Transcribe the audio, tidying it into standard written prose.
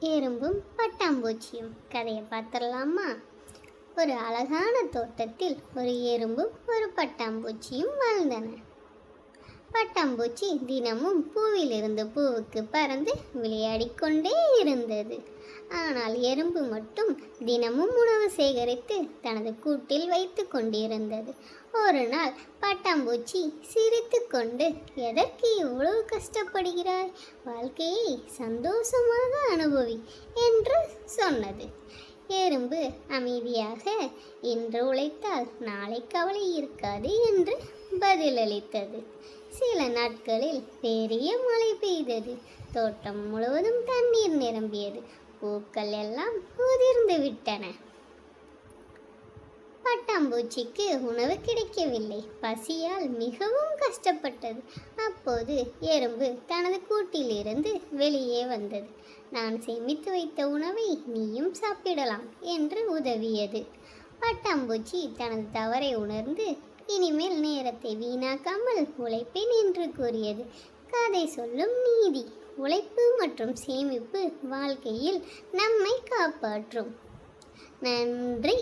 எறும்பும் பட்டாம்பூச்சியும் கதையை பார்த்துடலாமா? ஒரு அழகான தோட்டத்தில் ஒரு எறும்பும் ஒரு பட்டாம்பூச்சியும் வாழ்ந்தன. பட்டாம்பூச்சி தினமும் பூவிலிருந்து பூவுக்கு பறந்து விளையாடிக்கொண்டே இருந்தது. ஆனால் எறும்பு மட்டும் தினமும் உணவு சேகரித்து தனது கூட்டில் வைத்து கொண்டிருந்தது. ஒரு நாள் பட்டாம்பூச்சி சிரித்து கொண்டு, "எதற்கு இவ்வளவு கஷ்டப்படுகிறாய்? வாழ்க்கையை சந்தோஷமாக அனுபவி" என்று சொன்னது. எறும்பு அமைதியாக, "இன்று உழைத்தால் நாளை கவலை இருக்காது" என்று பதிலளித்தது. சில நாட்களில் பெரிய மழை பெய்தது. தோட்டம் முழுவதும் தண்ணீர் நிரம்பியது. பூக்கள் எல்லாம் உதிர்ந்து விட்டன. பட்டாம்பூச்சிக்கு உணவு கிடைக்கவில்லை. பசியால் மிகவும் கஷ்டப்பட்டது. அப்போது எறும்பு தனது கூட்டிலிருந்து வெளியே வந்தது. "நான் சேமித்து வைத்த உணவை நீயும் சாப்பிடலாம்" என்று உதவியது. பட்டாம்பூச்சி தனது தவறை உணர்ந்து, "இனிமேல் நேரத்தை வீணாக்காமல் உழைப்பேன்" என்று கூறியது. கதை சொல்லும் நீதி: உழைப்பு மற்றும் சேமிப்பு வாழ்க்கையில் நம்மை காப்பாற்றும். நன்றி.